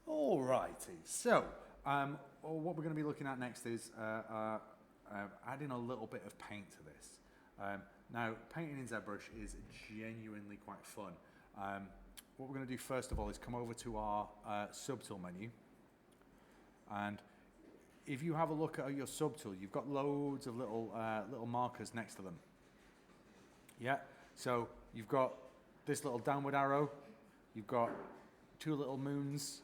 Alrighty, so what we're going to be looking at next is adding a little bit of paint to this. Now, painting in ZBrush is genuinely quite fun. What we're going to do first of all is come over to our subtool menu, and if you have a look at your subtool, you've got loads of little markers next to them. Yeah, so you've got this little downward arrow, you've got two little moons,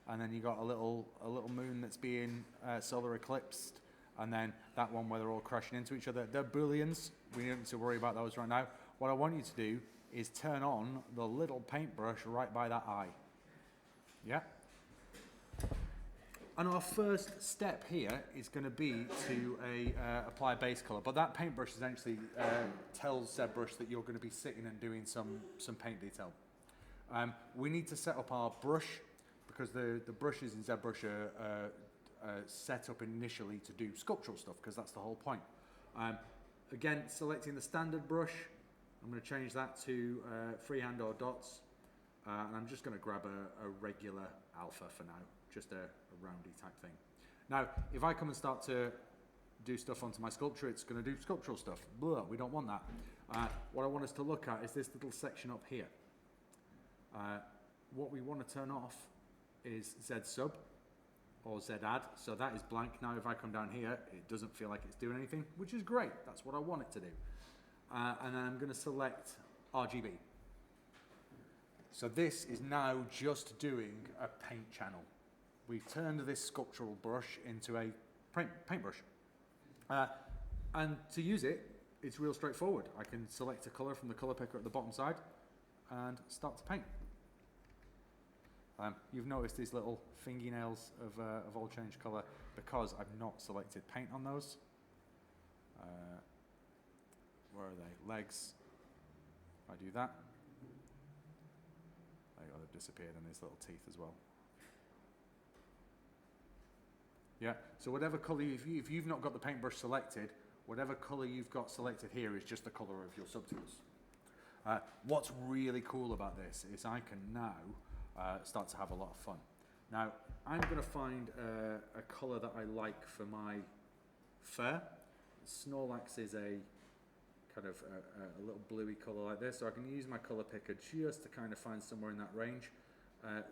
and then you got a little moon that's being solar eclipsed, and then that one where they're all crashing into each other. They're booleans. We don't need to worry about those right now. What I want you to do is turn on the little paintbrush right by that eye. Yeah. And our first step here is going to be to apply a base color, but that paintbrush essentially tells ZBrush that you're going to be sitting and doing some paint detail. We need to set up our brush, because the brushes in ZBrush are set up initially to do sculptural stuff, because that's the whole point. Again, selecting the standard brush, I'm going to change that to freehand or dots, and I'm just going to grab a regular alpha for now, just a roundy type thing. Now, if I come and start to do stuff onto my sculpture, it's going to do sculptural stuff. Blah, we don't want that. What I want us to look at is this little section up here. What we want to turn off is Z sub or Z add, so that is blank. Now if I come down here, it doesn't feel like it's doing anything, which is great. That's what I want it to do. And then I'm going to select RGB. So this is now just doing a paint channel. We've turned this sculptural brush into a paintbrush. And to use it, it's real straightforward. I can select a color from the color picker at the bottom side and start to paint. You've noticed these little fingernails have all changed color because I've not selected paint on those. Where are they? Legs. If I do that, they've disappeared, and these little teeth as well. Yeah, so whatever color, if you've not got the paintbrush selected, whatever color you've got selected here is just the color of your subtools. What's really cool about this is I can now start to have a lot of fun. Now, I'm going to find a color that I like for my fur. Snorlax is a kind of a little bluey color like this, so I can use my color picker just to kind of find somewhere in that range.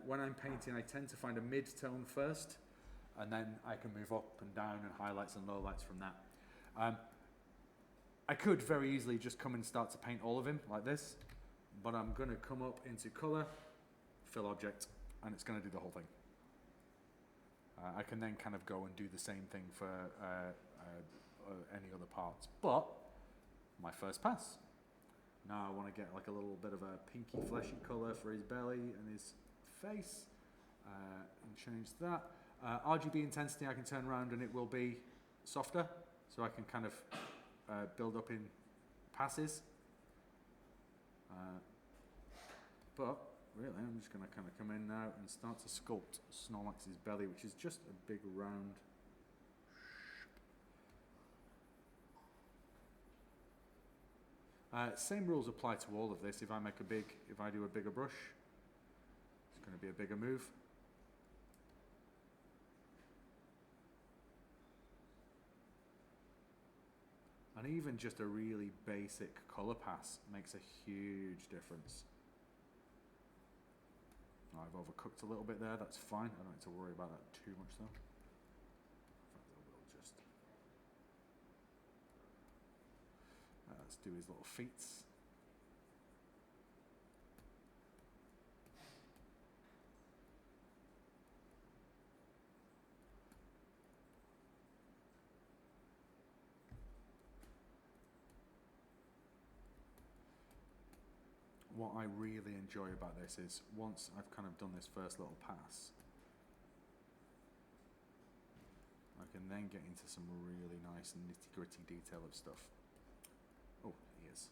When I'm painting, I tend to find a mid-tone first, and then I can move up and down and highlights and lowlights from that. I could very easily just come and start to paint all of him like this, but I'm going to come up into color, fill object, and it's going to do the whole thing. I can then kind of go and do the same thing for any other parts, but my first pass. Now I want to get like a little bit of a pinky fleshy color for his belly and his face, and change that. RGB intensity I can turn around and it will be softer, so I can kind of build up in passes. But really, I'm just going to kind of come in now and start to sculpt Snorlax's belly, which is just a big round. Same rules apply to all of this. If I do a bigger brush, it's going to be a bigger move. And even just a really basic color pass makes a huge difference. I've overcooked a little bit there, that's fine. I don't need to worry about that too much though. In fact, I will just... let's do his little feet. What I really enjoy about this is once I've kind of done this first little pass, I can then get into some really nice nitty-gritty detail of stuff. Oh, he is.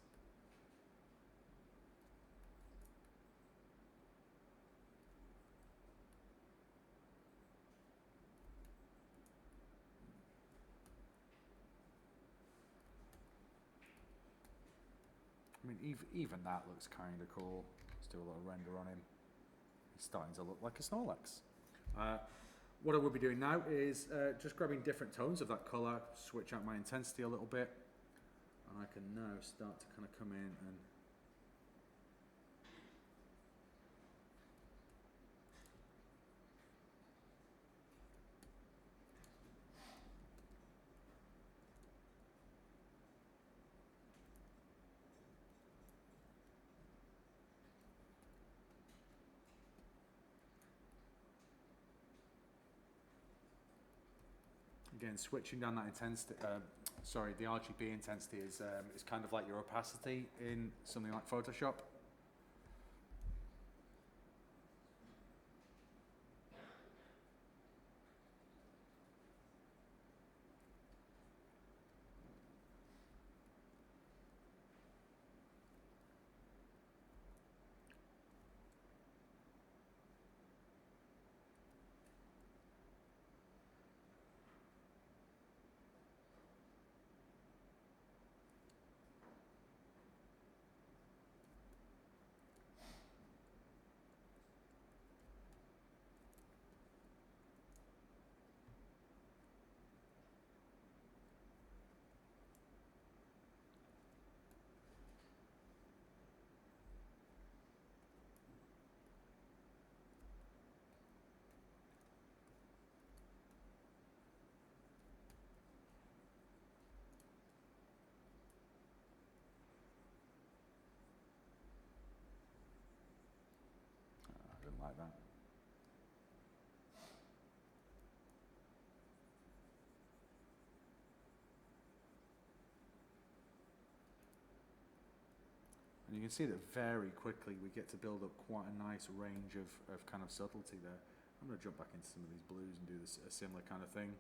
I mean, even that looks kind of cool. Let's do a little render on him. He's starting to look like a Snorlax. What I will be doing now is just grabbing different tones of that colour, switch out my intensity a little bit, and I can now start to kind of come in and again, switching down that intensity, the RGB intensity is kind of like your opacity in something like Photoshop. I didn't like that. And you can see that very quickly we get to build up quite a nice range of kind of subtlety there. I'm going to jump back into some of these blues and do this a similar kind of thing.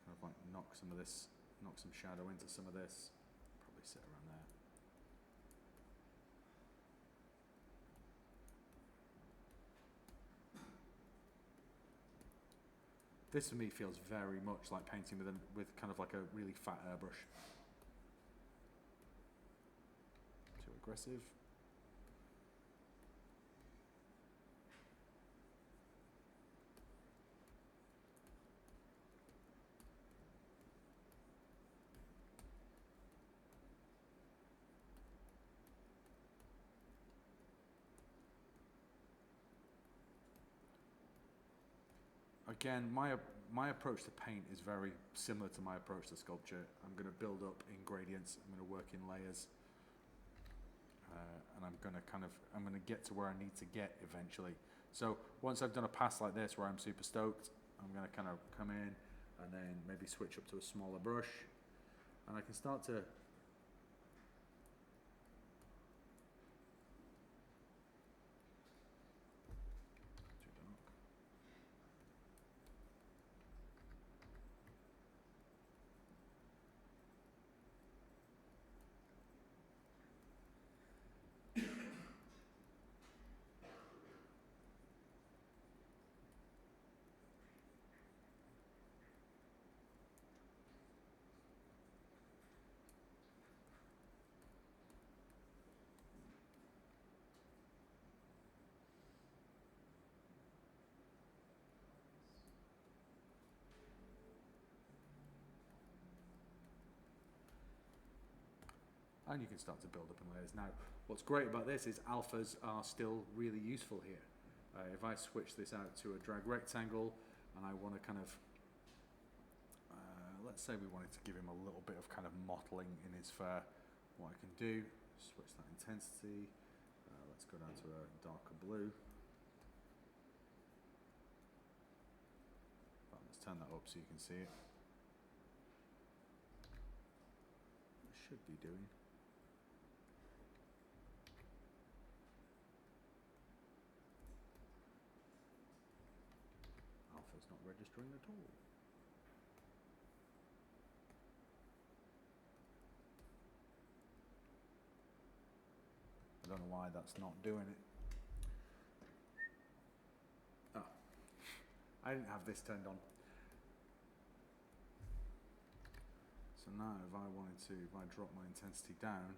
So kind of like knock some shadow into some of this. Probably sit around there. This for me feels very much like painting with kind of like a really fat airbrush. Too aggressive. Again, my approach to paint is very similar to my approach to sculpture. I'm going to build up in gradients. I'm going to work in layers, and I'm going to get to where I need to get eventually. So once I've done a pass like this, where I'm super stoked, I'm going to kind of come in and then maybe switch up to a smaller brush, and I can start to and you can start to build up in layers. Now, what's great about this is alphas are still really useful here. If I switch this out to a drag rectangle, and I want to kind of, let's say we wanted to give him a little bit of kind of mottling in his fur, what I can do, switch that intensity, let's go down to a darker blue. Let's turn that up so you can see it. It should be doing. Alpha's not registering at all. I don't know why that's not doing it. Oh, I didn't have this turned on. So now if I drop my intensity down,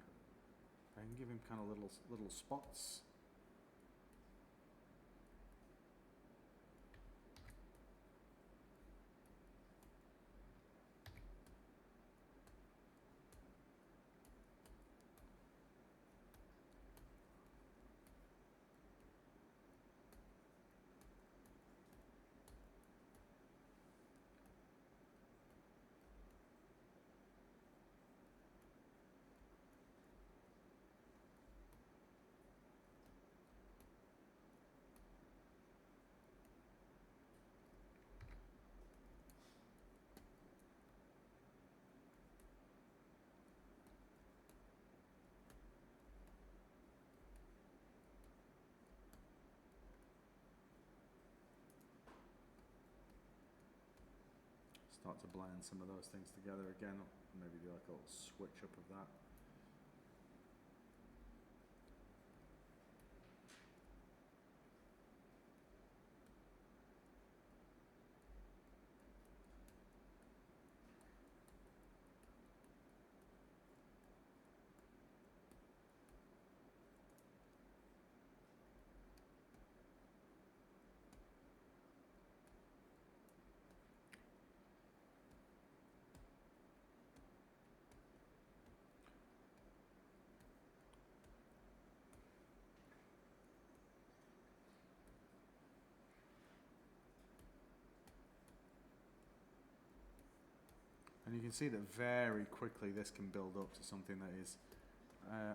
I can give him kind of little spots. start to blend some of those things together again, maybe do like a little switch up of that. And you can see that very quickly this can build up to something that is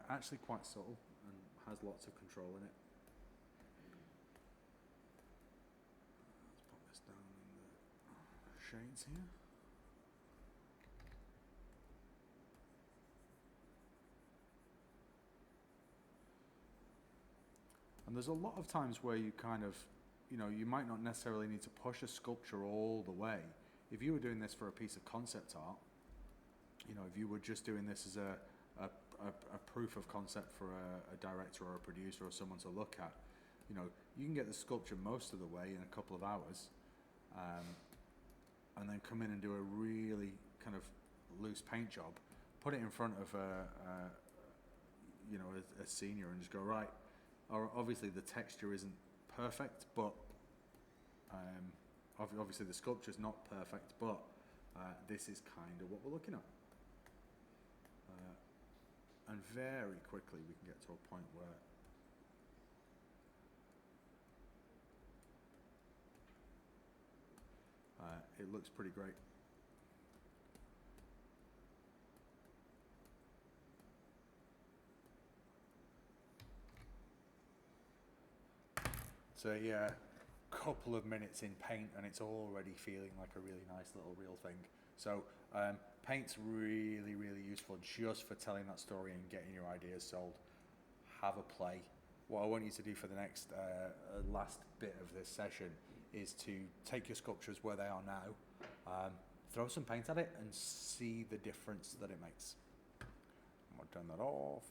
actually quite subtle and has lots of control in it. Let's pop this down in the shades here. And there's a lot of times where you kind of, you know, you might not necessarily need to push a sculpture all the way. If you were doing this for a piece of concept art, you know, if you were just doing this as a proof of concept for a director or a producer or someone to look at, you know, you can get the sculpture most of the way in a couple of hours, and then come in and do a really kind of loose paint job, put it in front of you know, a senior and just go, right, or obviously the texture isn't perfect, but obviously the sculpture's not perfect, but this is kind of what we're looking at. And very quickly we can get to a point where it looks pretty great. So yeah, couple of minutes in paint and it's already feeling like a really nice little real thing. So paint's really, really useful just for telling that story and getting your ideas sold. Have a play. What I want you to do for the next last bit of this session is to take your sculptures where they are now, throw some paint at it and see the difference that it makes. I'm going to turn that off.